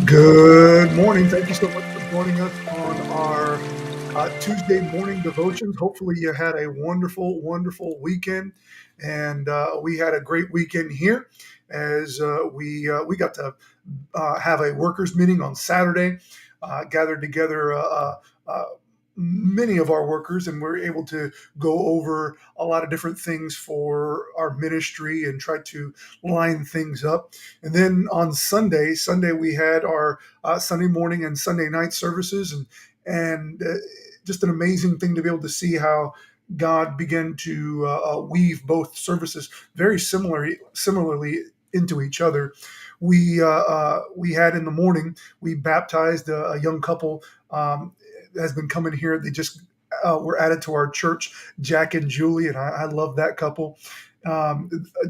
Good morning. Thank you so much for joining us on our Tuesday morning devotions. Hopefully, you had a wonderful, wonderful weekend, and we had a great weekend here as we got to have a workers meeting on Saturday, gathered together uh, many of our workers, and we're able to go over a lot of different things for our ministry and try to line things up. And then on Sunday we had our Sunday morning and Sunday night services, and just an amazing thing to be able to see how God began to weave both services very similarly into each other. We had in the morning we baptized a young couple has been coming here. They just were added to our church, Jack and Julie, and I love that couple.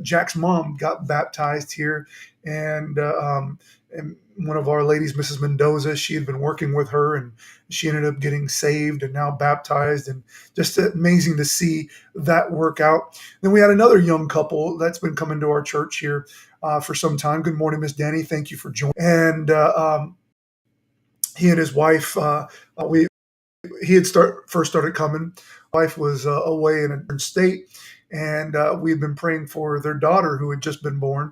Jack's mom got baptized here, and one of our ladies, Mrs. Mendoza, she had been working with her, and she ended up getting saved and now baptized, and just amazing to see that work out. Then we had another young couple that's been coming to our church here for some time. Good morning, Miss Danny. Thank you for joining. And he and his wife, we he had first started coming. Wife was away in a different state, and we had been praying for their daughter who had just been born.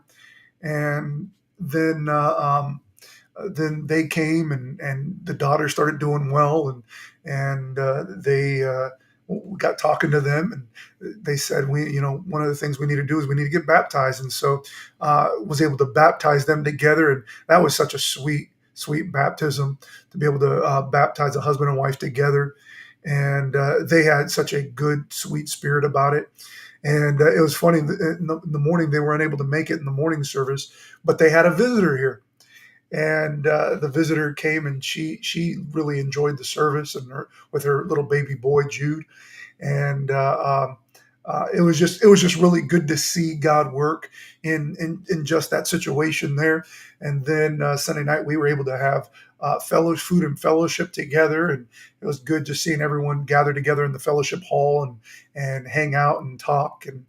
And then then they came, and the daughter started doing well, and they got talking to them, and they said, we, one of the things we need to do is we need to get baptized. And so was able to baptize them together, and that was such a sweet baptism to be able to baptize a husband and wife together. And they had such a good, sweet spirit about it. And it was funny in the morning they were unable to make it in the morning service, but they had a visitor here, and the visitor came, and she really enjoyed the service, and with her little baby boy Jude. And it was just really good to see God work in just that situation there. And then Sunday night we were able to have food and fellowship together, and it was good just seeing everyone gather together in the fellowship hall and hang out and talk, and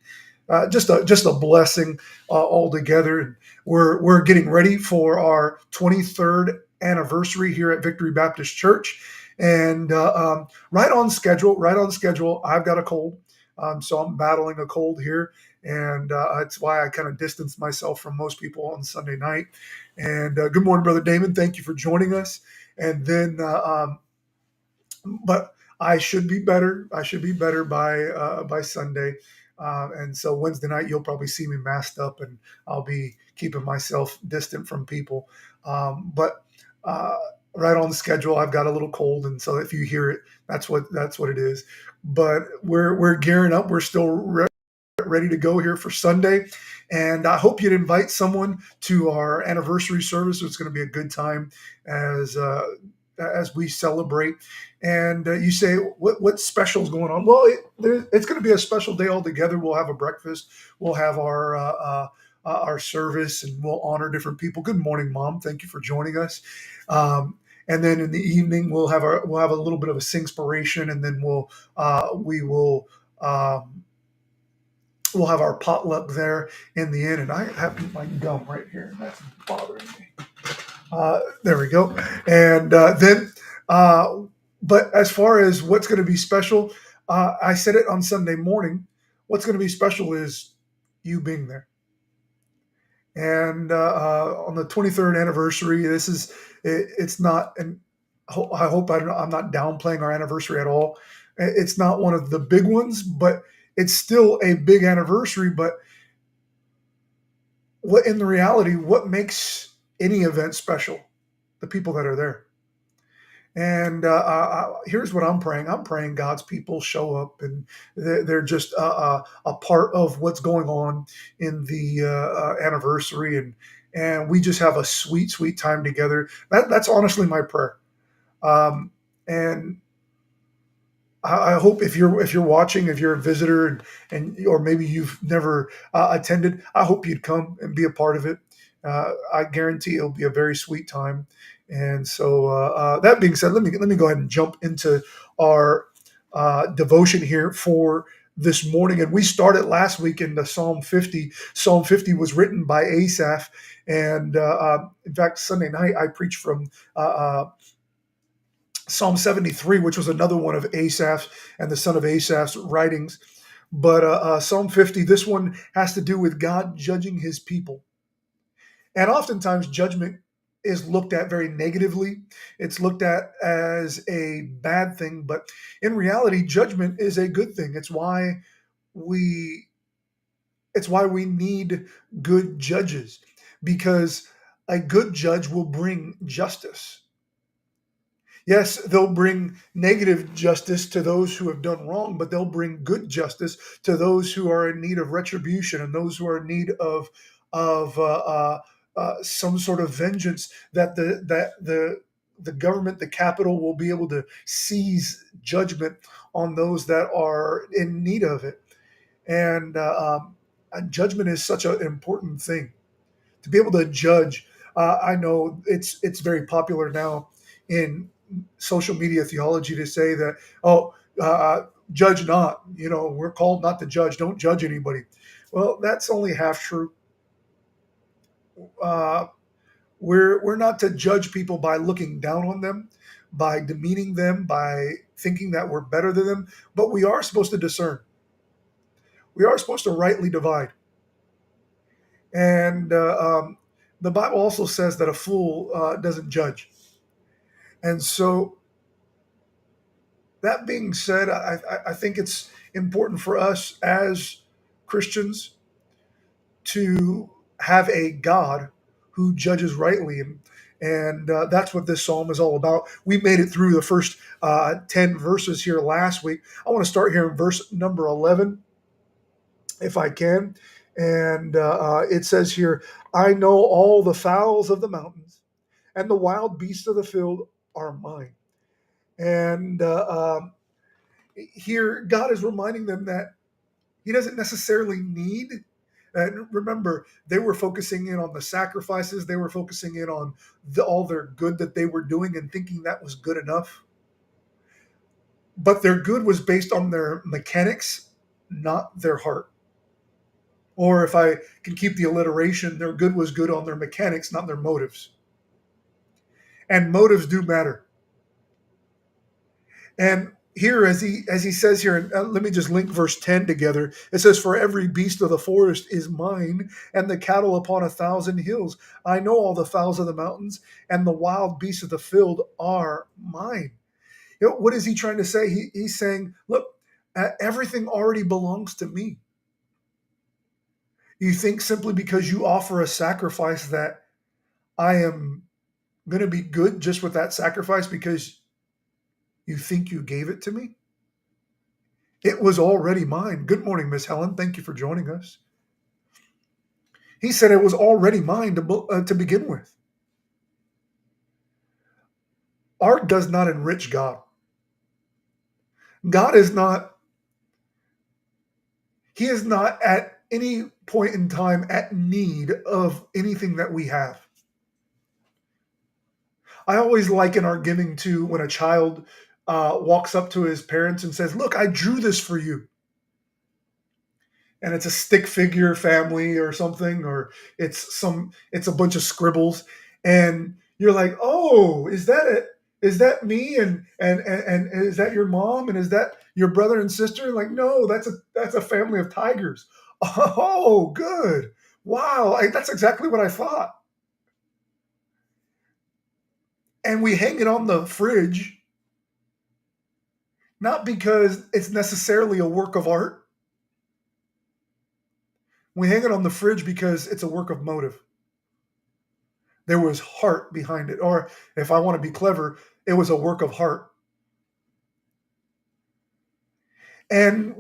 just a blessing all together. And we're getting ready for our 23rd anniversary here at Victory Baptist Church, and right on schedule. Right on schedule. I've got a cold, so I'm battling a cold here, and that's why I kind of distance myself from most people on Sunday night. And good morning, Brother Damon. Thank you for joining us. And then, but I should be better. I should be better by Sunday. And so Wednesday night, you'll probably see me masked up, and I'll be keeping myself distant from people. But right on the schedule, I've got a little cold, and so if you hear it, that's what it is. But we're gearing up. We're still ready to go here for Sunday. And I hope you'd invite someone to our anniversary service. It's going to be a good time as as we celebrate. And you say, what special is going on? Well, it's going to be a special day altogether. We'll have a breakfast. We'll have our service, and we'll honor different people. Good morning, Mom. Thank you for joining us. And then in the evening, we'll have a little bit of a singspiration, and then we will. We'll have our potluck there in the end, and I have my gum right here. That's bothering me. There we go. And then, uh, but as far as what's going to be special, I said it on Sunday morning. What's going to be special is you being there. And on the 23rd anniversary, it's not, and I hope I'm not downplaying our anniversary at all. It's not one of the big ones, but it's still a big anniversary. But what in the reality, what makes any event special? The people that are there. And here's what I'm praying. I'm praying God's people show up, and they're just a part of what's going on in the anniversary, and we just have a sweet time together. That's honestly my prayer. And I hope if you're watching, if you're a visitor, and or maybe you've never attended, I hope you'd come and be a part of it. I guarantee it'll be a very sweet time. And so that being said, let me go ahead and jump into our devotion here for this morning, and we started last week in the Psalm 50. Psalm 50 was written by Asaph, and in fact, Sunday night I preached from Psalm 73, which was another one of Asaph's and the son of Asaph's writings. But Psalm 50, this one has to do with God judging his people. And oftentimes, judgment is looked at very negatively. It's looked at as a bad thing, but in reality, judgment is a good thing. We it's why we need good judges, because a good judge will bring justice. Yes, they'll bring negative justice to those who have done wrong, but they'll bring good justice to those who are in need of retribution and those who are in need of some sort of vengeance, that the government, the capital, will be able to seize judgment on those that are in need of it. And judgment is such an important thing, to be able to judge. I know it's very popular now in social media theology to say that, oh, judge not. We're called not to judge. Don't judge anybody. Well, that's only half true. Uh, we're not to judge people by looking down on them, by demeaning them, by thinking that we're better than them. But we are supposed to discern. We are supposed to rightly divide. And the Bible also says that a fool doesn't judge. And so, that being said, I think it's important for us as Christians to have a God who judges rightly. And that's what this psalm is all about. We made it through the first 10 verses here last week. I want to start here in verse number 11, if I can. And it says here, I know all the fowls of the mountains and the wild beasts of the field are mine. And here, God is reminding them that He doesn't necessarily need. And remember, they were focusing in on the sacrifices, they were focusing in on all their good that they were doing and thinking that was good enough. But their good was based on their mechanics, not their heart. Or if I can keep the alliteration, their good was good on their mechanics, not their motives. And motives do matter. And here, as he says here, and let me just link verse 10 together. It says, for every beast of the forest is mine, and the cattle upon 1,000 hills. I know all the fowls of the mountains, and the wild beasts of the field are mine. What is he trying to say? He's saying, look, everything already belongs to me. You think simply because you offer a sacrifice that I am going to be good just with that sacrifice because you think you gave it to me? It was already mine. Good morning, Miss Helen. Thank you for joining us. He said it was already mine to begin with. Art does not enrich God. God is not, He is not at any point in time at need of anything that we have. I always liken our giving to when a child walks up to his parents and says, look, I drew this for you. And it's a stick figure family or something, or it's a bunch of scribbles. And you're like, oh, is that it? Is that me? And is that your mom? And is that your brother and sister? Like, no, that's a family of tigers. Oh, good. Wow. That's exactly what I thought. And we hang it on the fridge, not because it's necessarily a work of art. We hang it on the fridge because it's a work of motive. There was heart behind it. Or if I want to be clever, it was a work of heart. And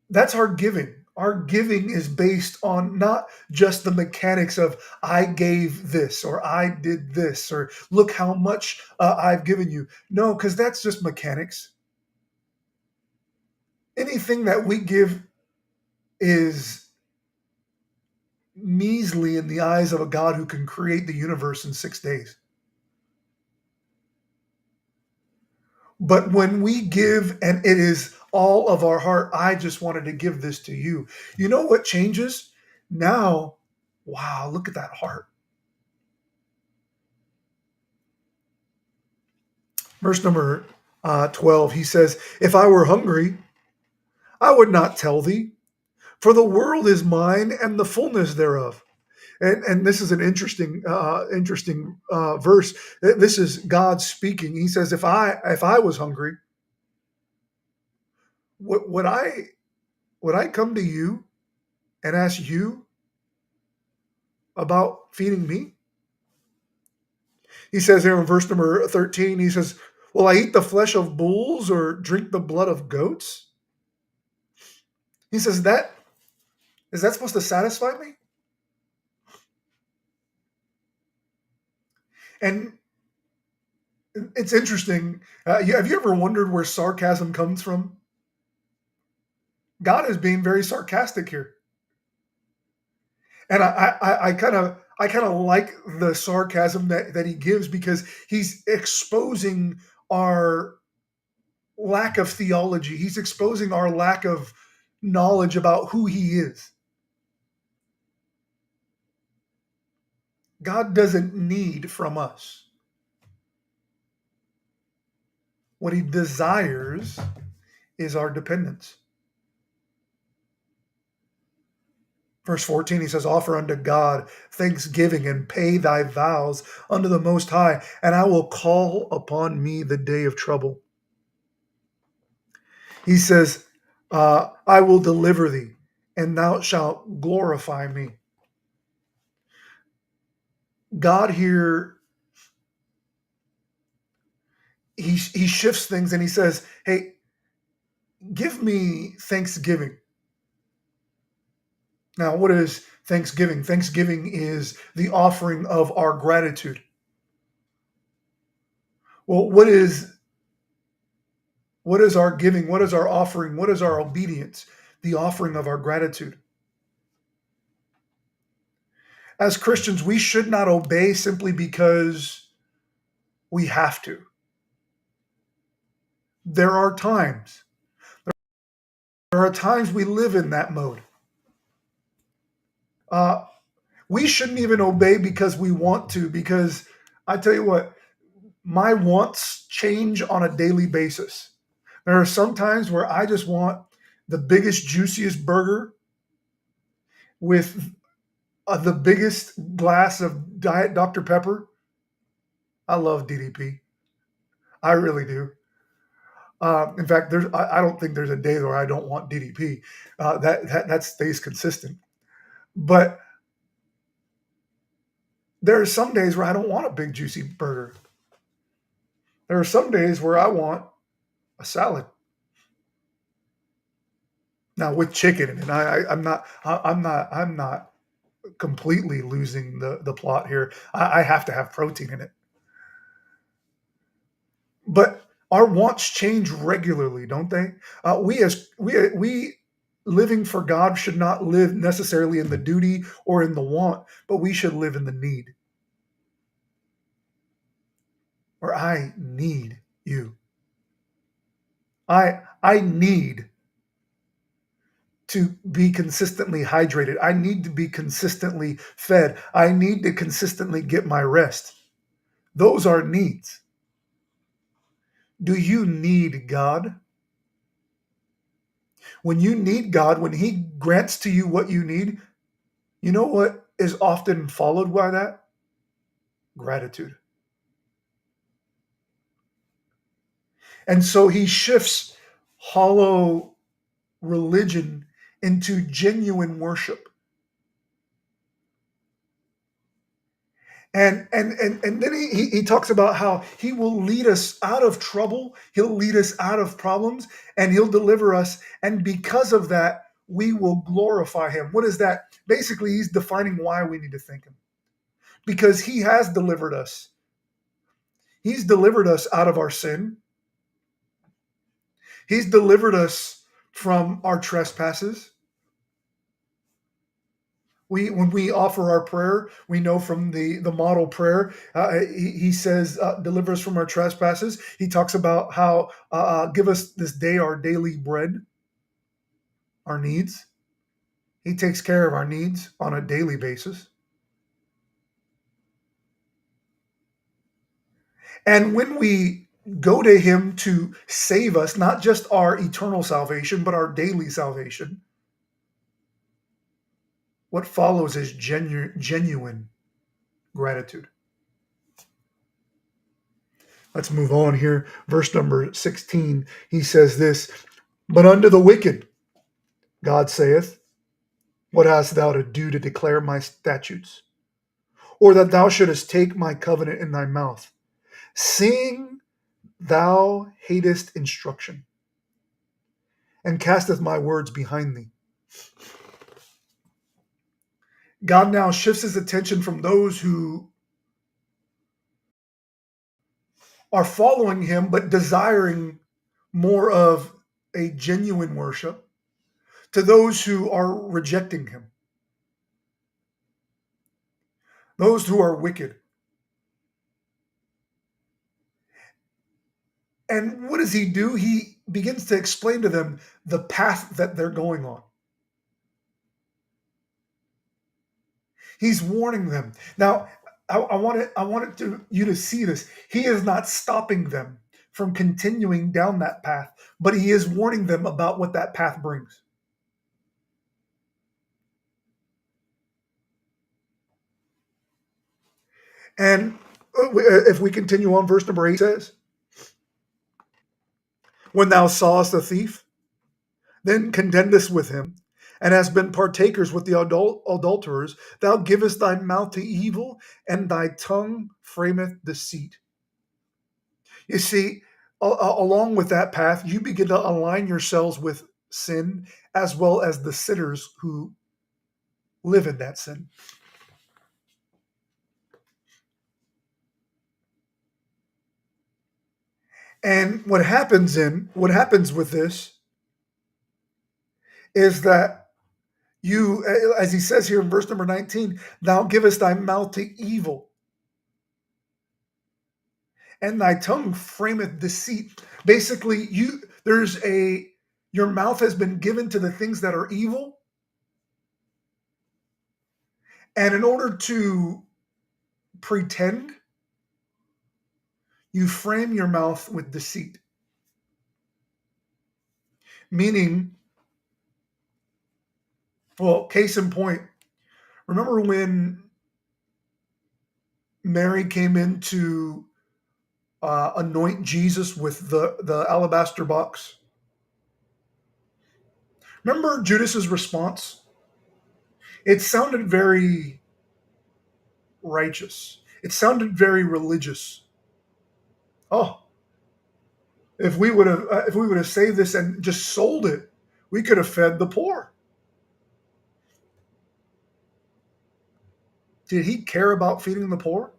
that's our giving. Our giving is based on not just the mechanics of I gave this or I did this or look how much I've given you. No, because that's just mechanics. Anything that we give is measly in the eyes of a God who can create the universe in 6 days. But when we give and it is all of our heart, I just wanted to give this to you. You know what changes? Now, wow, look at that heart. Verse number 12, he says, If I were hungry, I would not tell thee, for the world is mine and the fullness thereof. And this is an interesting verse. This is God speaking. He says, if I was hungry, would I come to you and ask you about feeding me? He says here in verse number 13, he says, Will I eat the flesh of bulls or drink the blood of goats? He says, that is that supposed to satisfy me? And it's interesting. Have you ever wondered where sarcasm comes from? God is being very sarcastic here. And I kind of like the sarcasm that he gives, because he's exposing our lack of theology. He's exposing our lack of knowledge about who he is. God doesn't need from us. What he desires is our dependence. Verse 14, he says, Offer unto God thanksgiving and pay thy vows unto the Most High, and I will call upon me the day of trouble. He says, I will deliver thee, and thou shalt glorify me. God here, he shifts things and he says, Hey, give me thanksgiving. Now, what is thanksgiving? Thanksgiving is the offering of our gratitude. Well, what is our giving? What is our offering? What is our obedience? The offering of our gratitude. As Christians, we should not obey simply because we have to. There are times. There are times we live in that mode. Uh, we shouldn't even obey because we want to, because I tell you what, my wants change on a daily basis. There are some times where I just want the biggest, juiciest burger with the biggest glass of Diet Dr. Pepper. I love DDP. I really do. In fact, I don't think there's a day where I don't want DDP. That stays consistent. But there are some days where I don't want a big juicy burger. There are some days where I want a salad. Now with chicken in it. I'm not completely losing the plot here. I have to have protein in it. But our wants change regularly, don't they? We living for God should not live necessarily in the duty or in the want, but we should live in the need. Or I need you. I need to be consistently hydrated. I need to be consistently fed. I need to consistently get my rest. Those are needs. Do you need God? When you need God, when He grants to you what you need, you know what is often followed by that? Gratitude. And so He shifts hollow religion into genuine worship. And then he talks about how he will lead us out of trouble, he'll lead us out of problems, and he'll deliver us. And because of that, we will glorify him. What is that? Basically, he's defining why we need to thank him. Because he has delivered us. He's delivered us out of our sin. He's delivered us from our trespasses. When we offer our prayer, we know from the model prayer, he says, "Deliver us from our trespasses." He talks about how give us this day our daily bread, our needs. He takes care of our needs on a daily basis. And when we go to Him to save us, not just our eternal salvation, but our daily salvation, what follows is genuine gratitude. Let's move on here. Verse number 16, he says this: "But unto the wicked, God saith, what hast thou to do to declare my statutes? Or that thou shouldest take my covenant in thy mouth, seeing thou hatest instruction, and casteth my words behind thee." God now shifts his attention from those who are following him but desiring more of a genuine worship to those who are rejecting him, those who are wicked. And what does he do? He begins to explain to them the path that they're going on. He's warning them. Now, you to see this. He is not stopping them from continuing down that path, but he is warning them about what that path brings. And if we continue on, verse number 8 says, "When thou sawest a thief, then contendest with him, and hast been partakers with the adulterers, thou givest thy mouth to evil, and thy tongue frameth deceit." You see, along with that path, you begin to align yourselves with sin as well as the sinners who live in that sin. And what happens with this is that you, as he says here in verse number 19, "Thou givest thy mouth to evil, and thy tongue frameth deceit." Basically, your mouth has been given to the things that are evil, and in order to pretend, you frame your mouth with deceit. Meaning, well, case in point, remember when Mary came in to anoint Jesus with the alabaster box? Remember Judas's response? It sounded very righteous. It sounded very religious. Oh, if we would have saved this and just sold it, we could have fed the poor. Did he care about feeding the poor?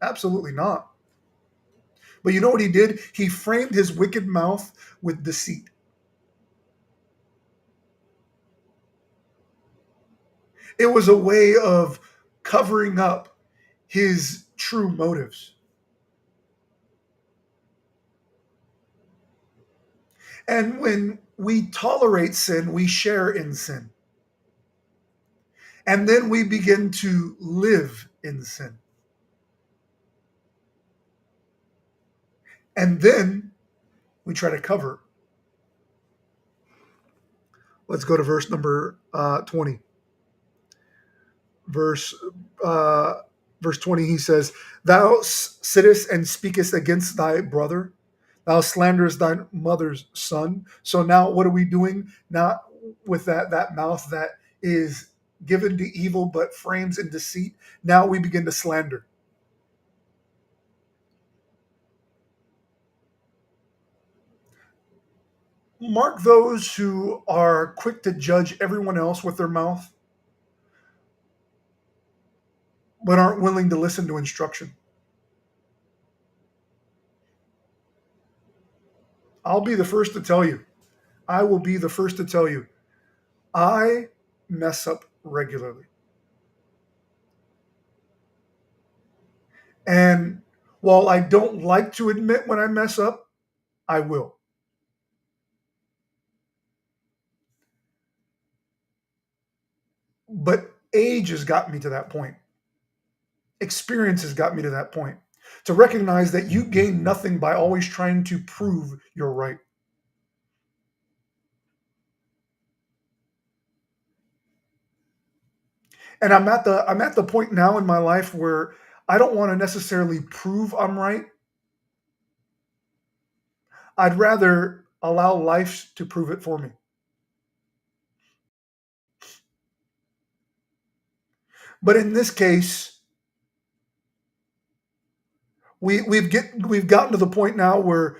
Absolutely not. But you know what he did? He framed his wicked mouth with deceit. It was a way of covering up his true motives. And when we tolerate sin, we share in sin. And then we begin to live in sin. And then we try to cover it. Let's go to verse number 20. Verse uh, verse 20, he says, "Thou sittest and speakest against thy brother. Thou slanderest thy mother's son." So now what are we doing? Not with that mouth that is given to evil but frames in deceit. Now we begin to slander. Mark those who are quick to judge everyone else with their mouth, but aren't willing to listen to instruction. I'll be the first to tell you. I will be the first to tell you. I mess up regularly. And while I don't like to admit when I mess up, I will. But age has got me to that point. Experience has got me to that point. To recognize that you gain nothing by always trying to prove you're right. And I'm at the point now in my life where I don't want to necessarily prove I'm right. I'd rather allow life to prove it for me. But in this case, we've gotten to the point now where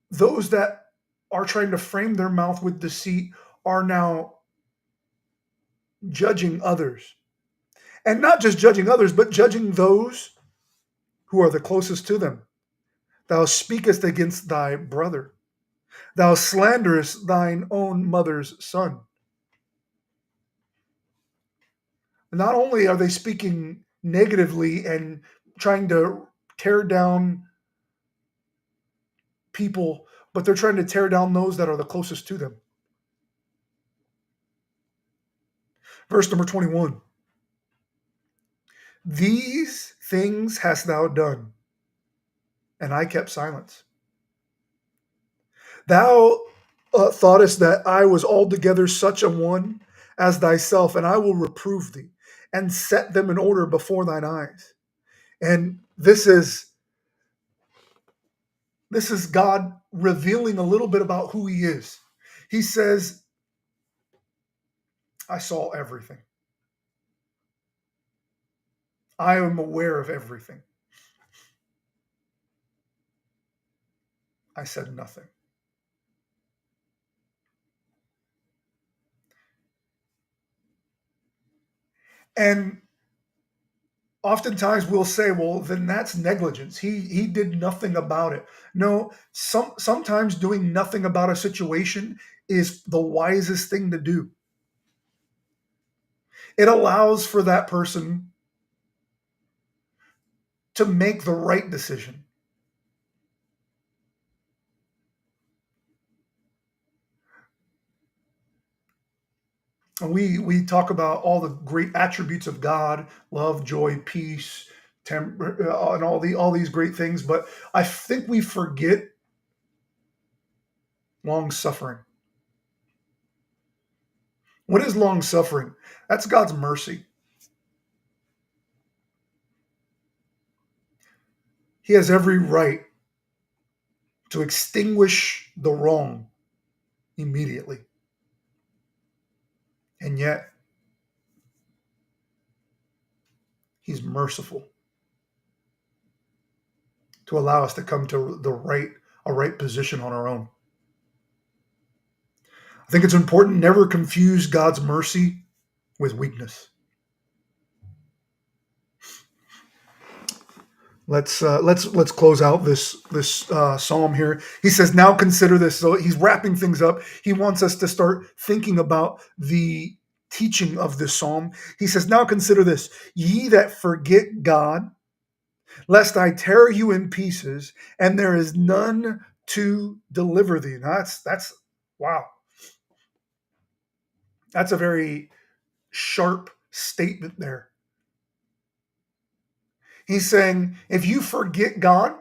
those that are trying to frame their mouth with deceit are now judging others. And not just judging others, but judging those who are the closest to them. Thou speakest against thy brother. Thou slanderest thine own mother's son. Not only are they speaking negatively and trying to tear down people, but they're trying to tear down those that are the closest to them. Verse number 21. These things hast thou done, and I kept silence. Thou thoughtest that I was altogether such a one as thyself, and I will reprove thee and set them in order before thine eyes. And this is God revealing a little bit about who he is. He says, I saw everything. I am aware of everything. I said nothing. And oftentimes we'll say, well, then that's negligence. He did nothing about it. No, sometimes doing nothing about a situation is the wisest thing to do. It allows for that person to make the right decision. And we talk about all the great attributes of God, love, joy, peace, temper, and all these great things, but I think we forget long suffering. What is long suffering? That's God's mercy. He has every right to extinguish the wrong immediately. And yet, he's merciful to allow us to come to a right position on our own. I think it's important never confuse God's mercy with weakness. Let's close out this psalm here. He says, "Now consider this." So he's wrapping things up. He wants us to start thinking about the teaching of this psalm. He says, "Now consider this: ye that forget God, lest I tear you in pieces, and there is none to deliver thee." Now that's wow. That's a very sharp statement there. He's saying, if you forget God,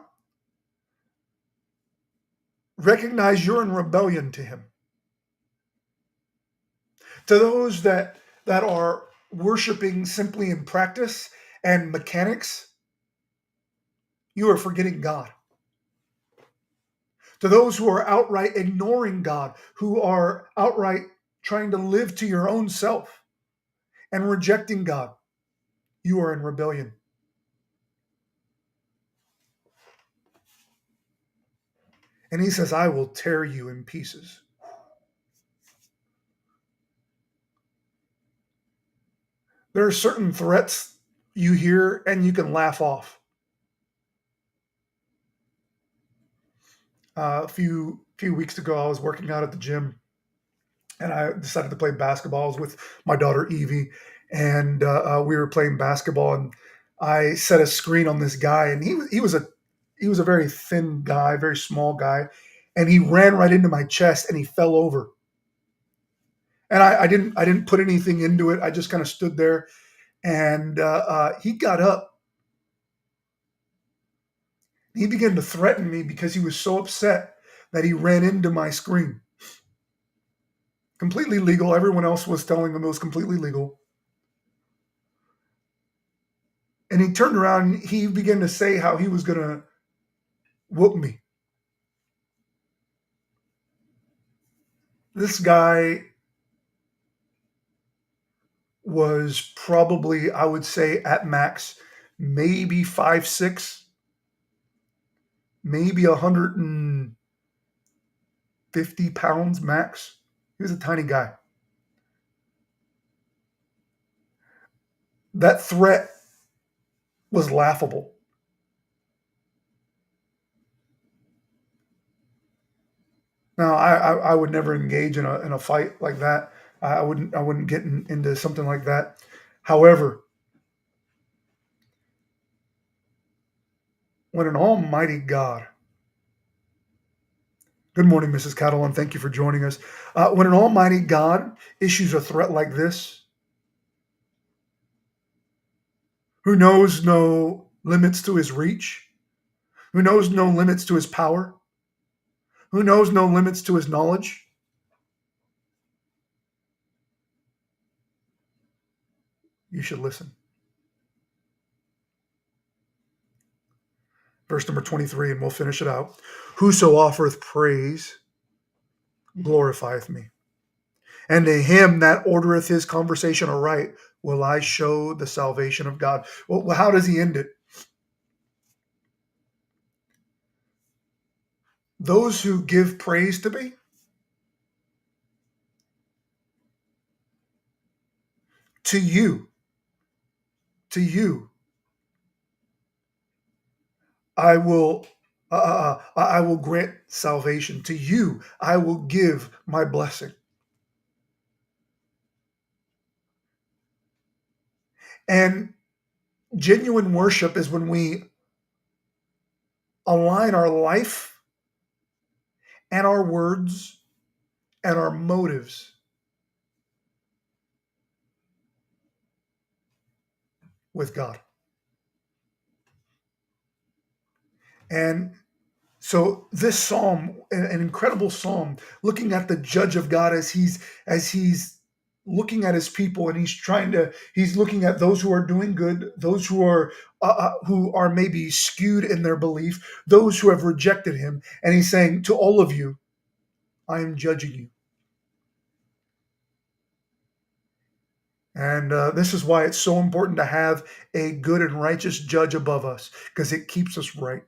recognize you're in rebellion to him. To those that are worshiping simply in practice and mechanics, you are forgetting God. To those who are outright ignoring God, who are outright trying to live to your own self and rejecting God, you are in rebellion. And he says, I will tear you in pieces. There are certain threats you hear and you can laugh off. A few weeks ago, I was working out at the gym, and I decided to play basketball. I was with my daughter Evie, and we were playing basketball, and I set a screen on this guy, and he was a very thin guy, very small guy, and he ran right into my chest, and he fell over. And I didn't put anything into it. I just kind of stood there, and he got up. He began to threaten me because he was so upset that he ran into my screen. Completely legal. Everyone else was telling him it was completely legal. And he turned around and he began to say how he was going to whoop me. This guy was probably, I would say, at max, maybe 5'6", maybe 150 pounds max. He was a tiny guy. That threat was laughable. Now, I would never engage in a fight like that. I wouldn't get into something like that. However, when an almighty God, good morning, Mrs. Catalan, thank you for joining us. When an almighty God issues a threat like this, who knows no limits to his reach, who knows no limits to his power, who knows no limits to his knowledge, you should listen. Verse number 23, and we'll finish it out. Whoso offereth praise glorifieth me. And to him that ordereth his conversation aright will I show the salvation of God. Well, how does he end it? Those who give praise to me, to you, to you, I will grant salvation. To you, I will give my blessing. And genuine worship is when we align our life and our words and our motives with God. And so this psalm, an incredible psalm, looking at the judge of God as he's looking at his people, and he's looking at those who are doing good, those who are maybe skewed in their belief, those who have rejected him, and he's saying to all of you, I am judging you. And this is why it's so important to have a good and righteous judge above us, because it keeps us right.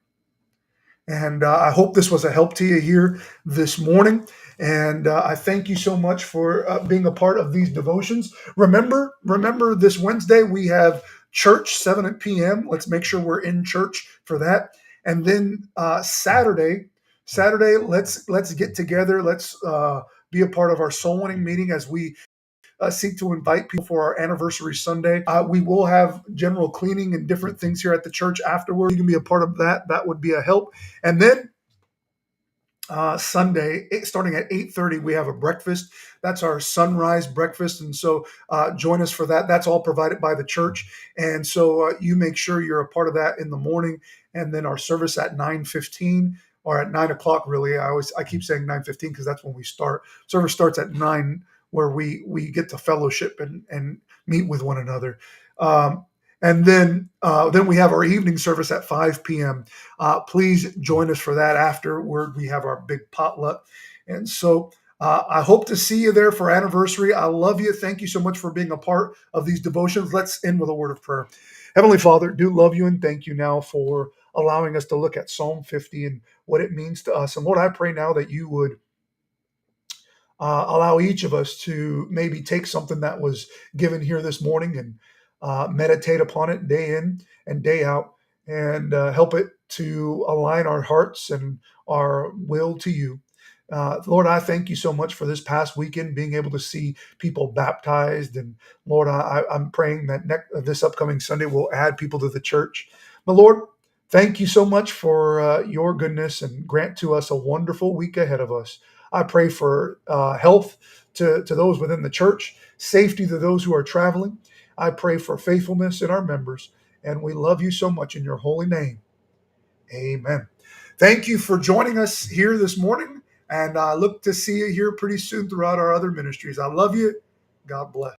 And I hope this was a help to you here this morning. And I thank you so much for being a part of these devotions. Remember, this Wednesday we have church 7 p.m. Let's make sure we're in church for that. And then Saturday, let's get together. Let's be a part of our soul winning meeting as we seek to invite people for our anniversary Sunday. We will have general cleaning and different things here at the church afterward. You can be a part of that. That would be a help. And then Sunday, starting at 8:30, we have a breakfast. That's our sunrise breakfast, and so join us for that. That's all provided by the church, and so you make sure you're a part of that in the morning. And then our service at 9:15 or at 9 o'clock. Really, I keep saying 9:15 because that's when we start. Service starts at 9, where we get to fellowship and meet with one another. And then we have our evening service at 5 p.m. Please join us for that. Afterward, we have our big potluck. And so I hope to see you there for anniversary. I love you. Thank you so much for being a part of these devotions. Let's end with a word of prayer. Heavenly Father, do love you and thank you now for allowing us to look at Psalm 50 and what it means to us. And Lord, I pray now that you would allow each of us to maybe take something that was given here this morning and meditate upon it day in and day out, and help it to align our hearts and our will to you. Lord, I thank you so much for this past weekend, being able to see people baptized. And Lord, I'm praying that this upcoming Sunday will add people to the church. But Lord, thank you so much for your goodness, and grant to us a wonderful week ahead of us. I pray for health to those within the church, safety to those who are traveling. I pray for faithfulness in our members. And we love you so much in your holy name. Amen. Thank you for joining us here this morning, and I look to see you here pretty soon throughout our other ministries. I love you. God bless.